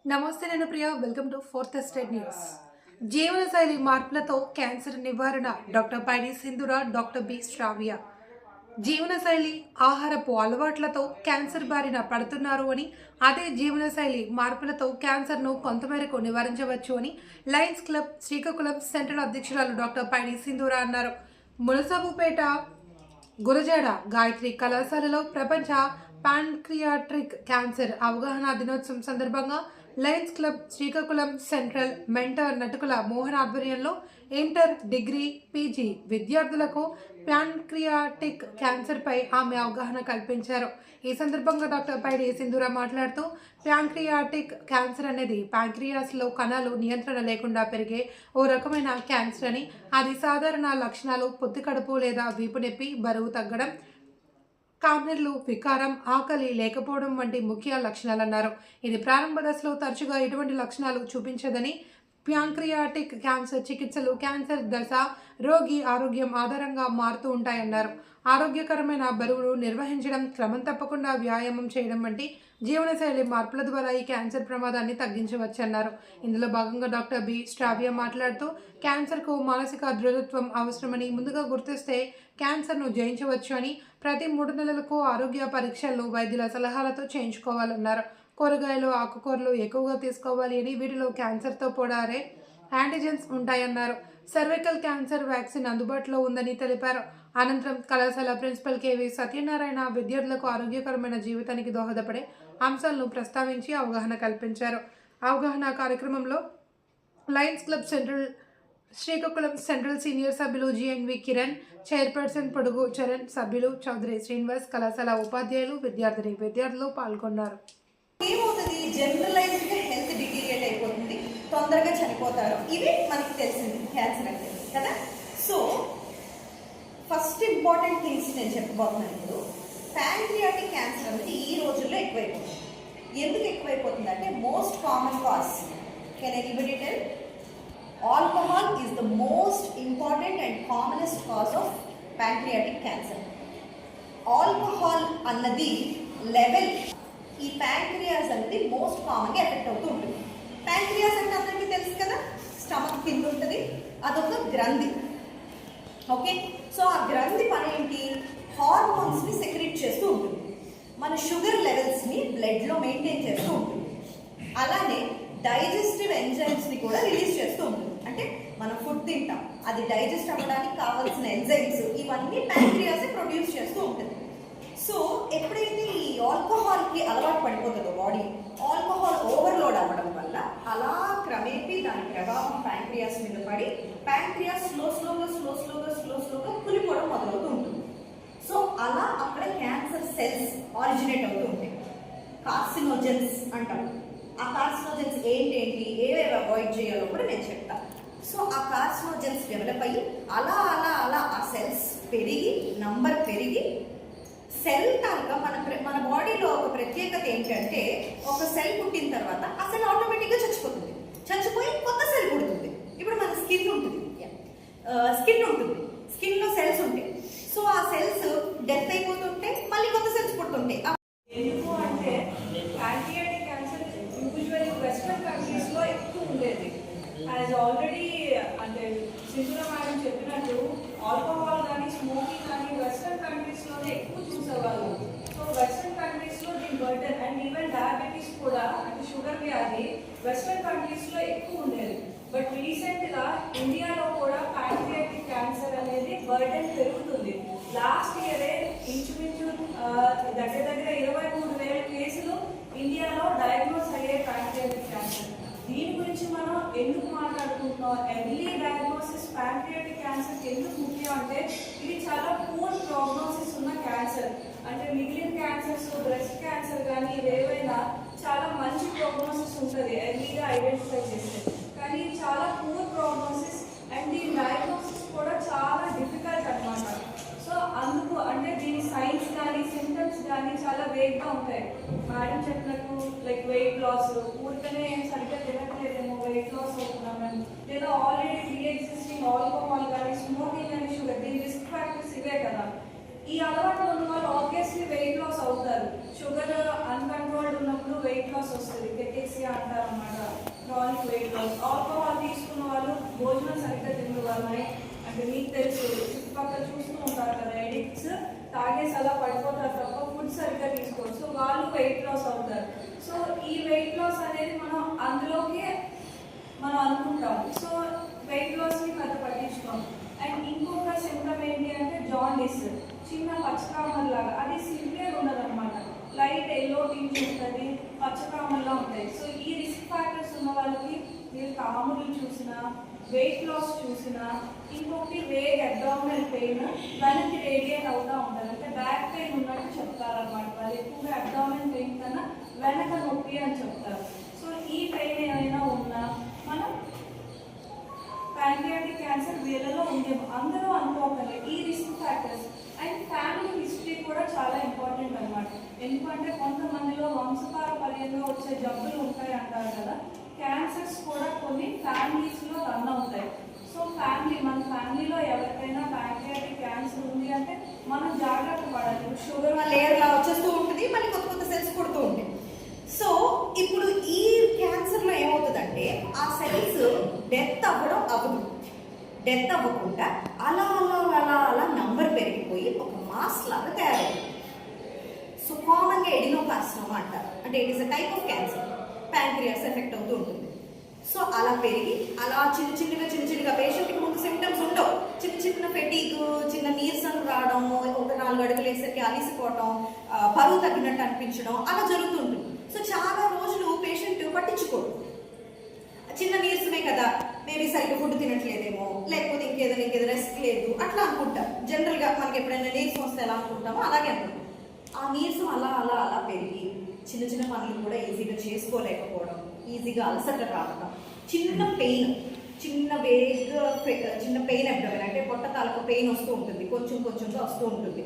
నమస్తే నేను Priya welcome to fourth estate news. జీవనశైలి మార్పులతో క్యాన్సర్ నివారణ doctor Paidi Sindhura doctor B Sravya. జీవనశైలి ఆహారపు అలవాట్లతో క్యాన్సర్ బారిన పడుతున్నారు అని, అదే జీవనశైలి మార్పులతో క్యాన్సర్ను కొంతమేరకు నివారించవచ్చు అని లయన్స్ క్లబ్ శ్రీకాకుళం సెంట్రల్ అధ్యక్షురాలు డాక్టర్ పైడి సింధుర అన్నారు. ములసాబుపేట గురజాడ గాయత్రి కళాశాలలో ప్రపంచ పాన్క్రియాట్రిక్ క్యాన్సర్ అవగాహన దినోత్సవం సందర్భంగా Lions club Srikakulam central mentor Natukula Mohan ఆధ్వర్యంలో ఇంటర్, డిగ్రీ, పీజీ విద్యార్థులకు ప్యాన్క్రియాటిక్ క్యాన్సర్పై ఆమె అవగాహన కల్పించారు. ఈ సందర్భంగా డాక్టర్ పైడి సింధూర మాట్లాడుతూ, ప్యాన్క్రియాటిక్ క్యాన్సర్ అనేది ప్యాంక్రియాస్లో కణాలు నియంత్రణ లేకుండా పెరిగే ఓ రకమైన క్యాన్సర్ అని, అది సాధారణ లక్షణాలు పొత్తి కడుపు లేదా వీపు నొప్పి, బరువు తగ్గడం, కామెర్లు, వికారం, ఆకలి లేకపోవడం వంటి ముఖ్య లక్షణాలన్నారు. ఇది ప్రారంభ దశలో తరచుగా ఎటువంటి లక్షణాలు చూపించదని, ప్యాంక్రియాటిక్ క్యాన్సర్ చికిత్సలు క్యాన్సర్ దశ, రోగి ఆరోగ్యం ఆధారంగా మారుతూ ఉంటాయన్నారు. ఆరోగ్యకరమైన బరువును నిర్వహించడం, క్రమం తప్పకుండా వ్యాయామం చేయడం వంటి జీవనశైలి మార్పుల ద్వారా ఈ క్యాన్సర్ ప్రమాదాన్ని తగ్గించవచ్చన్నారు. ఇందులో భాగంగా డాక్టర్ బి శ్రావ్య మాట్లాడుతూ, క్యాన్సర్కు మానసిక దృఢత్వం అవసరమని, ముందుగా గుర్తిస్తే క్యాన్సర్ను జయించవచ్చు అని, ప్రతి 3 నెలలకు ఆరోగ్య పరీక్షలను వైద్యుల సలహాలతో చేయించుకోవాలన్నారు. కూరగాయలు, ఆకుకూరలు ఎక్కువగా తీసుకోవాలి అని, వీటిలో క్యాన్సర్తో పోరాడే యాంటీజెన్స్ ఉంటాయన్నారు. సర్వైకల్ క్యాన్సర్ వ్యాక్సిన్ అందుబాటులో ఉందని తెలిపారు. అనంతరం కళాశాల ప్రిన్సిపల్ కేవి సత్యనారాయణ విద్యార్థులకు ఆరోగ్యకరమైన జీవితానికి దోహదపడే అంశాలను ప్రస్తావించి అవగాహన కల్పించారు. అవగాహన కార్యక్రమంలో Lions club central Srikakulam central senior సభ్యులు జిఎన్వి కిరణ్, చైర్పర్సన్ పొడుగు చరణ్, సభ్యులు చౌదరి శ్రీనివాస్, కళాశాల ఉపాధ్యాయులు, విద్యార్థులు పాల్గొన్నారు. ఏమవుతుంది, జనరలైజ్డ్గా హెల్త్ డిటీరియట్ అయిపోతుంది, తొందరగా చనిపోతారు. ఇవి మనకు తెలిసింది క్యాన్సర్ అంటే కదా. సో ఫస్ట్ ఇంపార్టెంట్ థింగ్స్ నేను చెప్పబోతున్నాను. ఇప్పుడు ప్యాంక్రియాటిక్ క్యాన్సర్ అనేది ఈ రోజుల్లో ఎక్కువైపోతుంది. ఎందుకు ఎక్కువైపోతుంది అంటే, most common cause, can anybody tell? Alcohol is the most important and commonest cause of pancreatic cancer. Alcohol అన్నది లెవెల్ ఈ ప్యాంక్రియాస్ అనేది మోస్ట్ కామన్గా ఎఫెక్ట్ అవుతూ ఉంటుంది. ప్యాంక్రియాస్ అంటే అందరికీ తెలుసు కదా, స్టమక్ కింద ఉంటుంది, అదొక గ్రంథి. ఓకే, సో ఆ గ్రంథి పని ఏంటి? హార్మోన్స్ని సెక్రెట్ చేస్తూ ఉంటుంది, మన షుగర్ లెవెల్స్ని బ్లడ్లో మెయింటైన్ చేస్తూ ఉంటుంది. అలానే డైజెస్టివ్ ఎంజైమ్స్ని కూడా రిలీజ్ చేస్తూ ఉంటుంది. అంటే మనం ఫుడ్ తింటాం, అది డైజెస్ట్ అవ్వడానికి కావాల్సిన ఎంజైమ్స్ ఇవన్నీ ప్యాంక్రియాసే ప్రొడ్యూస్ చేస్తూ ఉంటుంది. సో ఎప్పుడైతే ఈ ఆల్కహాల్కి అలవాటు పడిపోతుందో బాడీ, ఆల్కహాల్ ఓవర్లోడ్ అవ్వడం వల్ల అలా క్రమేపీ దాని ప్రభావం ప్యాంక్రియాస్ మీద పడి ప్యాంక్రియాస్ స్లోగా కులిపోవడం మొదలవుతూ ఉంటుంది. సో అలా అక్కడ క్యాన్సర్ సెల్స్ ఆరిజినేట్ అవుతూ ఉంటాయి. కార్సినోజెన్స్ అంటాం. ఆ కార్సినోజెన్స్ ఏంటేంటి, ఏవేవి అవాయిడ్ చేయాలో కూడా నేను చెప్తాను. సో ఆ కార్సినోజెన్స్ డెవలప్ అయ్యి అలా ఆ సెల్స్ పెరిగి, నంబర్ పెరిగి, సెల్ తాలూకా మన బాడీలో ఒక ప్రత్యేకత ఏంటంటే, ఒక సెల్ పుట్టిన తర్వాత ఆ సెల్ ఆటోమేటిక్గా చచ్చిపోతుంది. చచ్చిపోయి కొత్త సెల్ పుడుతుంది. ఇప్పుడు మన స్కిన్ ఉంటుంది, స్కిన్లో సెల్స్ ఉంటాయి. సో ఆ సెల్స్ డెత్ అయిపోతుంటే మళ్ళీ కొత్త సెల్స్ పుడుతుంటాయి. ఎందుకు అంటే, ప్యాంక్రియాటిక్ క్యాన్సర్ యూజువల్లీ వెస్ట్రన్ కంట్రీస్లో ఎక్కువ ఉండేది. యాజ్ ఆల్రెడీ అంటే సింధుర మేడం చెప్పినట్టు, ఆల్కహాల్ కానీ స్మోకింగ్ కానీ వెస్ట్రన్ కంట్రీస్లోనే ఎక్కువ చూసేవాళ్ళు. సో వెస్ట్రన్ కంట్రీస్లో దీని బర్డెన్ అండ్ ఈవెన్ డయాబెటీస్ కూడా, అంటే షుగర్ వ్యాధి వెస్ట్రన్ కంట్రీస్లో ఎక్కువ ఉండేది. బట్ రీసెంట్గా ఇండియాలో కూడా ప్యాంక్రియాటిక్ క్యాన్సర్ అనేది బర్డెన్ పెరుగుతుంది. లాస్ట్ ఇయరే ఇంచుమించు దగ్గర 23,000 కేసులు ఇండియాలో డయాగ్నోస్ అయ్యే ప్యాంక్రియాటిక్ క్యాన్సర్. దీని గురించి మనం ఎందుకు మాట్లాడుకుంటున్నాం? ఎర్లీ డయాగ్నోసిస్ ప్యాంక్రియాటిక్ క్యాన్సర్కి ఎందుకు ముఖ్యం అంటే, ఇది చాలా పూర్ ప్రోగ్నోసిస్ ఉన్న క్యాన్సర్. అంటే మిగిలిన క్యాన్సర్స్, బ్రెస్ట్ క్యాన్సర్ కానీ ఇవేవైనా చాలా మంచి ప్రోగ్నోసిస్ ఉంటుంది ఎర్లీగా ఐడెంటిఫై చేస్తే. కానీ ఇది చాలా పూర్ ప్రోగ్నోసిస్ అండ్ దీని డయాగ్నోసిస్ కూడా చాలా డిఫికల్ట్ అనమాట. సో అందుకు అంటే దీని సైన్స్ కానీ సింటమ్స్ కానీ చాలా వేగ్గా ఉంటాయి. మేడం చెప్పినట్టు లైక్ వెయిట్ లాస్, ఊరికనే సరిగ్గా తినట్లేదేమో వెయిట్ లాస్ అవుతున్నామని, లేదా ఆల్రెడీ ప్రీ ఎగ్జిస్టింగ్ ఆల్కహాల్ కానీ స్మోకింగ్ కానీ షుగర్, దీని రిస్క్ ఫ్యాక్టర్స్ ఇవే కదా. ఈ అలవాట్లు ఉన్న వాళ్ళు ఆబ్వియస్లీ వెయిట్ లాస్ అవుతారు. షుగర్ అన్కంట్రోల్డ్ ఉన్నప్పుడు వెయిట్ లాస్ వస్తుంది, కెటేసియా అంటారు అన్నమాట క్రానిక్ వెయిట్ లాస్. ఆల్కహాల్ తీసుకున్న వాళ్ళు భోజనం సరిగ్గా తినరు వాళ్ళని, అంటే మీకు తెలుసు చుట్టుపక్కల చూస్తూ ఉంటారు కదా, ఎడిక్ట్స్ తాగేసి అలా పడిపోతారు తప్ప ఫుడ్ సరిగ్గా తీసుకోవచ్చు. సో వాళ్ళు వెయిట్ లాస్ అవుతారు. సో ఈ వెయిట్ లాస్ అనేది మనం అందులోకి మనం అనుకుంటాము. సో వెయిట్ లాస్ని పెద్ద పట్టించుకోం. అండ్ ఇంకొక సింప్టమ్ ఏంటి అంటే జాండీస్, చిన్న పచ్చకామర్ లాగా, అది సివియర్ ఉండదు అనమాట, లైట్ ఎల్లో టింజ్ ఉంటుంది, పచ్చకామర్లా ఉంటాయి. సో ఈ రిస్క్ ఫ్యాక్టర్స్ ఉన్న వాళ్ళకి మీరు కాములు చూసినా, వెయిట్ లాస్ చూసినా, ఇంకొకటి వేగ్ అబ్డామినల్ పెయిన్ వెనక్కి రేడియేట్ అవుతూ ఉంటుంది, అంటే బ్యాక్ పెయిన్ ఉన్నట్టు చెప్తారనమాట. వాళ్ళు ఎక్కువగా అబ్డామినల్ పెయిన్ కన్నా వెనక నొప్పి అని చెప్తారు. సో ఈ పెయిన్ ఏమైనా ఉన్నా మనం ప్యాంక్రియాటిక్ క్యాన్సర్ వీళ్ళలో ఉందేమో అందరూ అనుకోకండి. ఈ risk factors and family history కూడా చాలా ఇంపార్టెంట్ అనమాట. ఎందుకంటే కొంతమందిలో వంశపారపర్యంగా వచ్చే జబ్బులు ఉంటాయి అంటారు కదా, క్యాన్సర్స్ కూడా కొన్ని ఫ్యామిలీస్లో రన్ అవుతాయి. సో మన ఫ్యామిలీలో ఎవరికైనా ప్యాంక్రియాటిక్ క్యాన్సర్ ఉంది అంటే మనం జాగ్రత్త పడాలి. షుగర్ లేయర్ లా వచ్చేస్తూ ఉంటుంది, మళ్ళీ కొత్త కొత్త సెల్స్ పుడుతూ ఉంటాయి. సో ఇప్పుడు ఈ క్యాన్సర్లో ఏమవుతుందంటే ఆ సెల్స్ డెత్ అవ్వదు. డెత్ అవ్వకుండా అలా అలా అలా అలా నంబర్ పెరిగిపోయి ఒక మాస్ లాగా తయారవుతుంది. సో కామన్గా ఎడినోకార్సినోమా అంటారు, అంటే it is a type of cancer, pancreas effect అవుతూ ఉంటుంది. సో అలా పెరిగి అలా చిన్న చిన్నగా పేషెంట్కి ముందు సిమ్టమ్స్ ఉండవు, చిన్న ఫెటీగ్, చిన్న నీరసం రావడం, ఒక 4 అడుగులు వేసరికి అలిసిపోవడం, బరువు తగ్గినట్టు అనిపించడం అలా జరుగుతుంటుంది. సో చాలా రోజులు పేషెంట్ పట్టించుకోడు, చిన్న నీరసమే కదా, మేబీ సరిగ్గా ఫుడ్ తినట్లేదేమో, లేకపోతే ఇంకేదో రెస్ట్ లేదు అట్లా అనుకుంటాం. జనరల్గా మనకి ఎప్పుడైనా నీరసం వస్తే ఎలా అనుకుంటామో అలాగే అనుకుంటాం. ఆ నీరసం అలా అలా అలా పెరిగి చిన్న పనులు కూడా ఈజీగా చేసుకోలేకపోవడం, ఈజీగా అలసట రావడం, చిన్న పెయిన్ అబ్డోమెన్, అంటే పొట్ట తాలూకు పెయిన్ వస్తూ ఉంటుంది, కొంచెంగా వస్తూ ఉంటుంది.